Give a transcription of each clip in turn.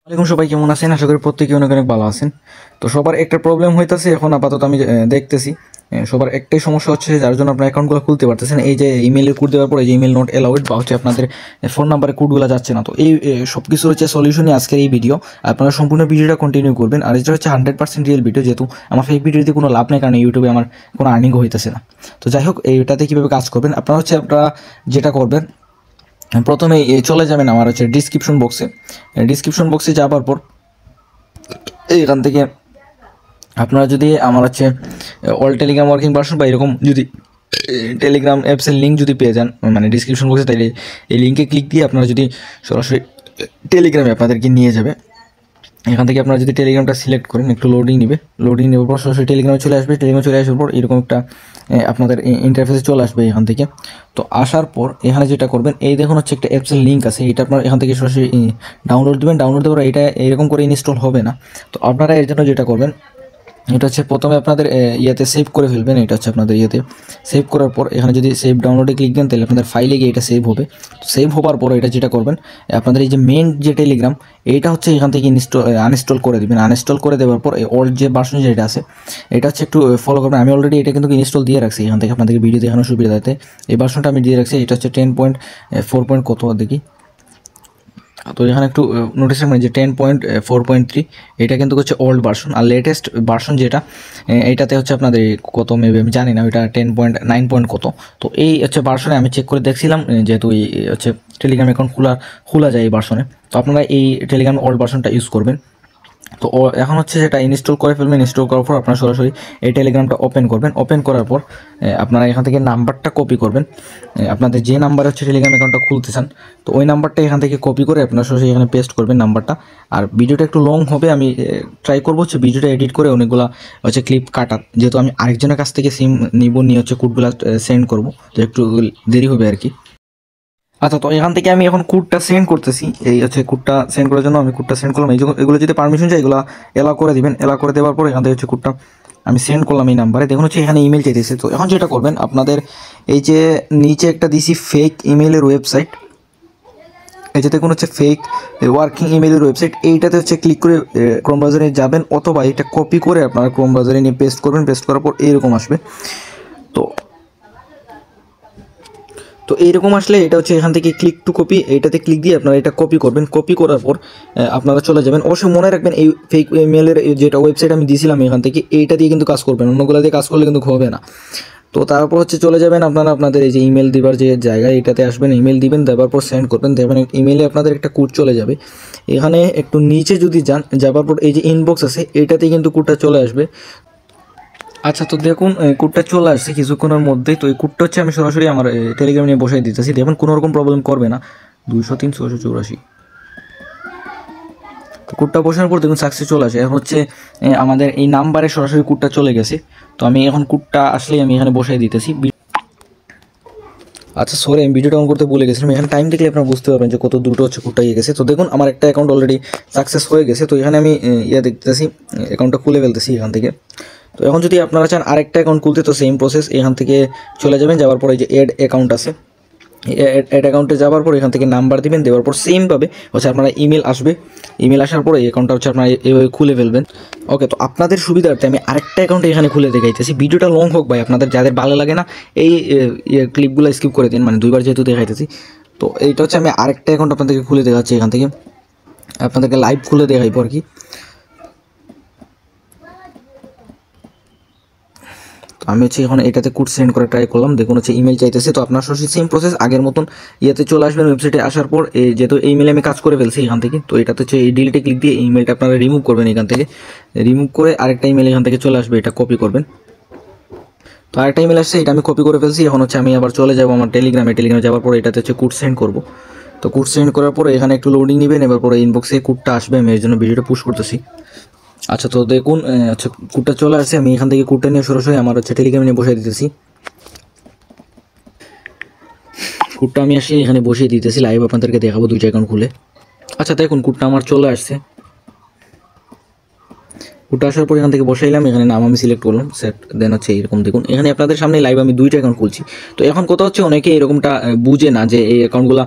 ওয়ালাইকুম, সবাই কেমন আছেন? আশা করি প্রত্যেকে অনেক অনেক ভালো আছেন। তো সবার একটা প্রবলেম হইতাছে এখন আপাতত আমি দেখতেছি। সবার একটাই সমস্যা হচ্ছে, যার জন্য আপনার অ্যাকাউন্টগুলো খুলতে পারতেছেন। এই যে ইমেলের কোড দেওয়ার পর এই যে ইমেল নট অ্যালাউড বা হচ্ছে আপনাদের ফোন নাম্বারে কোডগুলো যাচ্ছে না। তো এই সব কিছু হচ্ছে সলিউশনই আজকের এই ভিডিও। আপনারা সম্পূর্ণ ভিডিওটা কন্টিনিউ করবেন। আর এটা হচ্ছে 100% রিয়েল ভিডিও, যেহেতু আমার ফেক ভিডিওতে কোনো লাভ নেই, কারণ ইউটিউবে আমার কোনো আর্নিংও হইতেছে না। তো যাই হোক, এইটাতে কীভাবে কাজ করবেন আপনারা যেটা করবেন, প্রথমে চলে যাবেন আমার হচ্ছে ডিসক্রিপশন বক্সে যাবার পর এখান থেকে আপনারা যদি আমার হচ্ছে অল টেলিগ্রাম ওয়ার্কিং ভার্সন বা এরকম যদি টেলিগ্রাম অ্যাপসের লিঙ্ক যদি পেয়ে যান মানে ডিসক্রিপশন বক্সে, তাহলে এই লিঙ্কে ক্লিক দিয়ে আপনারা যদি সরাসরি টেলিগ্রামে আপনাদেরকে নিয়ে যাবে। এখান থেকে আপনারা যদি টেলিগ্রামটা সিলেক্ট করেন, একটু লোডিং নেওয়ার পর সরাসরি টেলিগ্রামে চলে আসবে। টেলিগ্রামে চলে আসার পর এরকম একটা আপনাদের ইন্টারফেসে চলে আসবে এখান থেকে। তো আসার পর এখানে যেটা করবেন, এই দেখুন হচ্ছে একটা অ্যাপসের লিঙ্ক আছে, এটা আপনার এখান থেকে সরাসরি ডাউনলোড দেবেন। ডাউনলোড দেওয়ার এটা এরকম করে ইনস্টল হবে না। তো আপনারা এর জন্য যেটা করবেন, এটা হচ্ছে প্রথমে আপনাদের ইয়েতে সেভ করে ফেলবেন। এটা হচ্ছে আপনাদের ইয়েতে সেভ করার পর এখানে যদি সেভ ডাউনলোডে ক্লিক দেন, তাহলে আপনাদের ফাইলে গিয়ে এটা সেভ হবে। সেভ হওয়ার পর এটা যেটা করবেন, আপনাদের এই যে মেন যে টেলিগ্রাম, এইটা হচ্ছে এখান থেকে আনইনস্টল করে দেবেন। আনইনস্টল করে দেওয়ার পর এই ওল্ড যে ভার্সন যেটা আছে, এটা হচ্ছে একটু ফলো করবেন। আমি অলরেডি এটা কিন্তু ইনস্টল দিয়ে রাখছি, এখান থেকে আপনাদের ভিডিও দেখানোর সুবিধাতে এই ভার্সনটা আমি দিয়ে রাখছি। এটা হচ্ছে 10.4 কত দেখি। তো এখানে একটু নোটিস রাখবেন যে 10.4.3 এটা কিন্তু হচ্ছে ওল্ড ভার্সন। আর লেটেস্ট ভার্সন যেটা, এইটাতে হচ্ছে আপনাদের কত মেবি আমি জানি না, ওইটা 10.9 কত। তো এই হচ্ছে ভার্সনে আমি চেক করে দেখছিলাম, যেহেতু এই হচ্ছে টেলিগ্রাম অ্যাকাউন্ট খোলা যায় এই ভার্সনে। তো আপনারা এই টেলিগ্রাম ওল্ড ভার্সনটা ইউজ করবেন। তো এখন হচ্ছে যেটা ইনস্টল করে ফেলবেন। ইনস্টল করার পর আপনারা সরাসরি এই টেলিগ্রামটা ওপেন করবেন। ওপেন করার পর আপনারা এখান থেকে নাম্বারটা কপি করবেন। আপনাদের যে নাম্বার হচ্ছে টেলিগ্রাম অ্যাকাউন্টটা খুলতে চান, তো ওই নাম্বারটা এখান থেকে কপি করে আপনারা সরাসরি এখানে পেস্ট করবেন নাম্বারটা। আর ভিডিওটা একটু লং হবে, আমি ট্রাই করবো হচ্ছে ভিডিওটা এডিট করে অনেকগুলো হচ্ছে ক্লিপ কাটার, যেহেতু আমি আরেকজনের কাছ থেকে সিম নিয়ে হচ্ছে কোডগুলো সেন্ড করবো, তো একটু দেরি হবে আর কি। আচ্ছা, তো এখান থেকে আমি এখন কোডটা সেন্ড করতেছি। এই হচ্ছে কোডটা সেন্ড করার জন্য আমি কোডটা সেন্ড করলাম। এগুলো যদি পারমিশন চাই, এগুলো এলাও করে দিবেন। এলাও করে দেওয়ার পর এখান থেকে হচ্ছে কোডটা আমি সেন্ড করলাম এই নাম্বারে। দেখুন হচ্ছে এখানে ইমেল চাইতেছে। তো এখন যেটা করবেন, আপনাদের এই যে নিচে একটা দিছি ফেক ইমেলের ওয়েবসাইট, এই যে দেখুন হচ্ছে ফেক ওয়ার্কিং ইমেলের ওয়েবসাইট, এইটাতে হচ্ছে ক্লিক করে ক্রোম ব্রাউজারে যাবেন, অথবা এটা কপি করে আপনারা ক্রোম ব্রাউজারে নিয়ে পেস্ট করবেন। পেস্ট করার পর এইরকম আসবে। তো তো এইরকম আসলে এটা হচ্ছে এখান থেকে ক্লিক টু কপি, এইটাতে ক্লিক দিয়ে আপনারা এটা কপি করবেন। কপি করার পর আপনারা চলে যাবেন। অবশ্যই মনে রাখবেন, এই ফেক ইমেলের যেটা ওয়েবসাইট আমি দিয়েছিলাম এখান থেকে, এইটা দিয়ে কিন্তু কাজ করবেন, অন্যগুলো দিয়ে কাজ করলে কিন্তু হবে না। তো তারপর হচ্ছে চলে যাবেন আপনারা আপনাদের এই যে ইমেল দিবার যে জায়গায়, এটাতে আসবেন, ইমেল দিবেন, দেওয়ার পর সেন্ড করবেন। দেবেন ইমেলে আপনাদের একটা কোড চলে যাবে। এখানে একটু নিচে যদি যাবার পর এই যে ইনবক্স আছে, এইটাতে কিন্তু কোডটা চলে আসবে। আচ্ছা, তো দেখুন কোডটা চলে আসছে কিছুক্ষণের মধ্যেই। তো এই কোডটা হচ্ছে আমি সরাসরি আমার টেলিগ্রাম নিয়ে বসাই দিতেছি। দেখুন কোনো রকম প্রবলেম করবে না। 203 684। তো কোডটা বসানোর পর দেখুন সাকসেস চলে আসে। এখন হচ্ছে আমাদের এই নাম্বারে সরাসরি কোডটা চলে গেছে। তো আমি এখন কোডটা আসলেই আমি এখানে বসাই দিতেছি। আচ্ছা সরি, আমি ভিডিওটা অন করতে ভুলে গেছিলাম। এখানে টাইম দেখলে আপনারা বুঝতে পারবেন যে কত দ্রুত হচ্ছে কোডটা গেছে। তো দেখুন আমার একটা অ্যাকাউন্ট অলরেডি সাকসেস হয়ে গেছে। তো এখানে আমি দেখতেছি অ্যাকাউন্টটা খুলে ফেলতেছি এখান থেকে। তো এখন যদি আপনারা চান আরেকটা অ্যাকাউন্ট খুলতে, তো সেম প্রসেস, এখান থেকে চলে যাবেন। যাওয়ার পরে যে অ্যাড অ্যাকাউন্ট আছে, অ্যাড অ্যাকাউন্টে যাওয়ার পর এখান থেকে নাম্বার দিবেন। দেওয়ার পর সেমভাবে হচ্ছে আপনারা ইমেল আসবে। ইমেল আসার পরে এই অ্যাকাউন্টটা হচ্ছে আপনারা এভাবে খুলে ফেলবেন। ওকে, তো আপনাদের সুবিধার্থে আমি আরেকটা অ্যাকাউন্ট এখানে খুলে দেখাইতেছি। ভিডিওটা লং হোক ভাই, আপনাদের যাদের ভালো লাগে না এই ক্লিপগুলো স্কিপ করে দিন, মানে দুইবার যেহেতু দেখাইতেছি। তো এইটা হচ্ছে আমি আরেকটা অ্যাকাউন্ট আপনাদেরকে খুলে দেখাচ্ছি। এখান থেকে আপনাদেরকে লাইভ খুলে দেখাইবো আর কি। আমি হচ্ছে এখন এটাতে কোড সেন্ড করে ট্রাই করলাম। দেখুন হচ্ছে ইমেল চাইতেছে। তো আপনার সরাসরি সেম প্রসেস আগের মতন ইয়েতে চলে আসবেন। ওয়েবসাইটে আসার পর যেহেতু এই ইমেলে আমি কাজ করে ফেলছি এখান থেকে, তো এটাতে হচ্ছে এই ডিলিটে ক্লিক দিয়ে ইমেলটা আপনারা রিমুভ করবেন। এখান থেকে রিমুভ করে আরেকটা ইমেল এখান থেকে চলে আসবে, এটা কপি করবেন। তো আরেকটা ইমেল আসছে, এটা আমি কপি করে ফেলছি। এখন হচ্ছে আমি আবার চলে যাবো আমার টেলিগ্রামে যাওয়ার পর এটাতে হচ্ছে কোড সেন্ড করবো। তো কোড সেন্ড করার পরে এখানে একটু লোডিং নেবেন। এবার পরে ইনবক্সে কোডটা আসবে, আমি এর জন্য ভিডিওটা পুশ করতেছি। আচ্ছা, তো দেখুন আচ্ছা কোডটা চলে আসছে। আমি এখান থেকে কোডটা নিয়ে সরাসরি আমার হচ্ছে টেলিগ্রামে নিয়ে বসিয়ে দিতেছি। কোডটা আমি আসি এখানে বসিয়ে দিতেছি, লাইভ আপনাদেরকে দেখাবো দুইটা অ্যাকাউন্ট খুলে। আচ্ছা দেখুন কোডটা আমার চলে আসছে। কোডটা আসার পর এখান থেকে বসাইলাম, এখানে নাম আমি সিলেক্ট করলাম, সেট দেন হচ্ছে এরকম দেখুন এখানে আপনাদের সামনে লাইভ আমি দুইটা অ্যাকাউন্ট খুলছি। তো এখন কথা হচ্ছে অনেকে এরকমটা বুঝে না যে এই অ্যাকাউন্টগুলো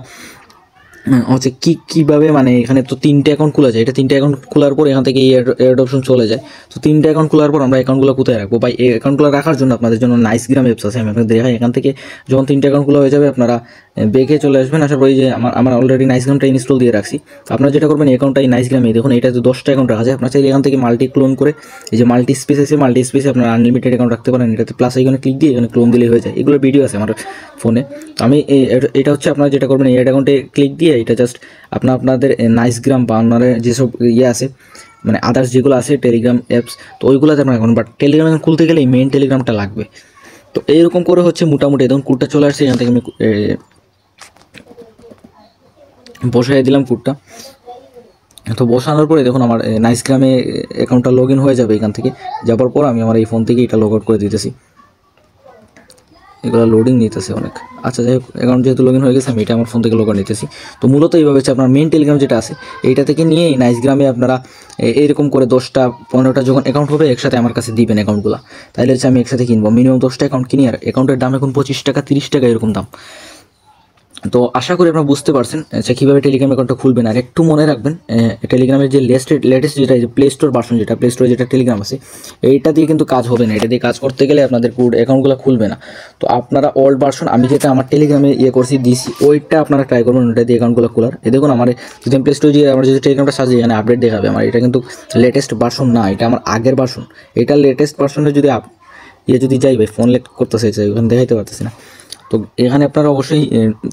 হচ্ছে কীভাবে মানে এখানে তো 3টে অ্যাকাউন্ট খোলা যায়, এটা 3টে অ্যাকাউন্ট খোলার পর এখান থেকে এড অপশন চলে যায়। তো 3টে অ্যাকাউন্ট খোলার পর আমরা অ্যাকাউন্টগুলো কোথায় রাখবো? বা এই অ্যাকাউন্টগুলো রাখার জন্য আপনাদের জন্য নাইসগ্রাম অ্যাপস আছে, আমি আপনাদের দেখাই। এখান থেকে যখন 3টে অ্যাকাউন্টগুলো হয়ে যাবে আপনারা বেগে চলে আসবেন, আসার পর এই যে আমার অলরেডি নাইসগ্রামটা ইনস্টল দিয়ে রাখছি। তো আপনারা যেটা করবেন, অ্যাকাউন্টটা এই নাইসগ্রামে দেখুন, এটা তো 10টা অ্যাকাউন্ট রাখা যায়। আপনার চাইলে এখান থেকে মাল্টি ক্লোন করে এই যে মাল্টি স্পেস আছে, মাল্টি স্পেসে আপনারা আনলিমিটেড অ্যাকাউন্ট রাখতে পারেন। এটাতে প্লাস আইকনে ক্লিক দিয়ে এখানে ক্লোন দিলেই হয়ে যায়। এগুলো ভিডিও আছে আমার ফোনে। তো আমি এটা হচ্ছে আপনারা যেটা করবেন, এই অ্যাকাউন্টে ক্লিক দিয়ে এটা জাস্ট আপনাদের নাইসগ্রাম বা আপনাদের যেসব আছে মানে আদার্স যেগুলো আছে টেলিগ্রাম অ্যাপস, তো ওইগুলোতে আপনার এখন, বাট টেলিগ্রাম খুলতে গেলে মেন টেলিগ্রামটা লাগবে। তো এইরকম করে হচ্ছে মোটামুটি দেখুন কোডটা চলে আসছে। এখান থেকে আমি বসাই দিলাম কোডটা। তো বসানোর পরে দেখুন আমার নাইসগ্রামে অ্যাকাউন্টটা লগ ইন হয়ে যাবে। এখান থেকে যাওয়ার পর আমি আমার এই ফোন থেকে এটা লগ আউট করে দিতেছি। এগুলো লোডিং নিতেছে অনেক। আচ্ছা যাই হোক, অ্যাকাউন্ট যেহেতু লগ ইন হয়ে গেছে আমি এটা আমার ফোন থেকে লগ আউট নিতেছি। তো মূলত এইভাবে হচ্ছে আপনার মেন টেলিগ্রাম যেটা আছে এইটা থেকে নিয়ে নাইসগ্রামে আপনারা এইরকম করে 10টা 15টা যখন অ্যাকাউন্ট হবে একসাথে আমার কাছে দিবেন অ্যাকাউন্টগুলো, তাহলে হচ্ছে আমি একসাথে কিনবো। মিনিমাম 10টা অ্যাকাউন্ট কিনি, আর অ্যাকাউন্টের দাম এখন 25 টাকা 30 টাকা এরকম দাম। তো আশা করি আপনারা বুঝতে পারছেন আচ্ছা কীভাবে টেলিগ্রাম অ্যাকাউন্টটা খুলবেন। আর একটু মনে রাখবেন, টেলিগ্রামের যে লেটেস্ট যেটা প্লে স্টোর ভার্সন, যেটা প্লে স্টোরে যেটা টেলিগ্রাম আছে, এইটা দিয়ে কিন্তু কাজ হবে না। এটা দিয়ে কাজ করতে গেলে আপনাদের অ্যাকাউন্টগুলো খুলবে না। তো আপনারা ওল্ড ভার্সন, আমি যেটা আমার টেলিগ্রামে করছি দিছি, ওইটা আপনারা ট্রাই করবেন, ওইটা দিয়ে অ্যাকাউন্টগুলো খোলার। দেখুন আমার যদি প্লে স্টোরে যে আমার যদি টেলিগ্রামটা সাজিয়ে এখানে আপডেট দেখাবে, আমার এটা কিন্তু লেটেস্ট ভার্সন না, এটা আমার আগের ভার্সন। এটা লেটেস্ট ভার্সনে যদি যদি যাই ভাই, ফোন লেট করতেছে, ওখানে দেখাইতে পারতেছি না। তো এখানে আপনারা অবশ্যই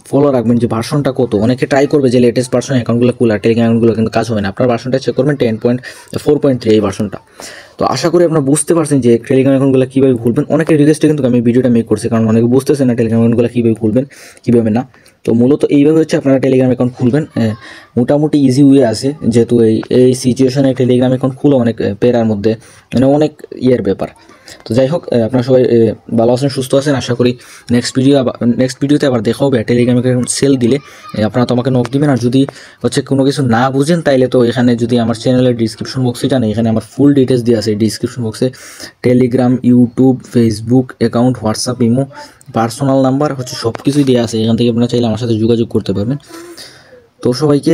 ফলো রাখবেন যে ভার্সনটা কত। অনেকে ট্রাই করবে যে লেটেস্ট ভার্সন অ্যাকাউন্টগুলো খোলা, টেলিগ্রাম অ্যাকাউন্টগুলো, কিন্তু কাজ হবে না। আপনার ভার্সনটা চেক করবেন 10.4.3 এই ভার্সনটা। তো আশা করি আপনারা বুঝতে পারছেন যে টেলিগ্রাম অ্যাকাউন্টগুলো কীভাবে খুলবেন। অনেকের রিকোয়েস্টে কিন্তু আমি ভিডিওটা মেক করছি, কারণ অনেকে বুঝতেছে না টেলিগ্রাম অ্যাকাউন্টগুলো কীভাবে খুলবেন কীভাবে না। তো মূলত এইভাবে হচ্ছে আপনারা টেলিগ্রাম অ্যাকাউন্ট খুলবেন। মোটামুটি ইজি ওয়ে আছে, যেহেতু এই সিচুয়েশনে টেলিগ্রাম অ্যাকাউন্ট খুলে অনেক পেরার মধ্যে, মানে অনেক ব্যাপার। তো যাই হোক, আপনারা সবাই ভালো আছেন, সুস্থ আছেন। আশা করি নেক্সট ভিডিওতে আবার দেখা হবে। টেলিগ্রামে সেল দিলে আপনারা তো আমাকে নক দিবেন। আর যদি হচ্ছে কোনো কিছু না বুঝেন তাইলে তো এখানে যদি আমার চ্যানেলের ডিসক্রিপশন বক্সে জানে, এখানে আমার ফুল ডিটেলস দেওয়া আছে ডিসক্রিপশন বক্সে। Telegram, YouTube, Facebook account, WhatsApp, imo, personal number হচ্ছে সব কিছুই দেওয়া আছে। এখান থেকে আপনারা চাইলে আমার সাথে যোগাযোগ করতে পারবেন। তো সবাইকে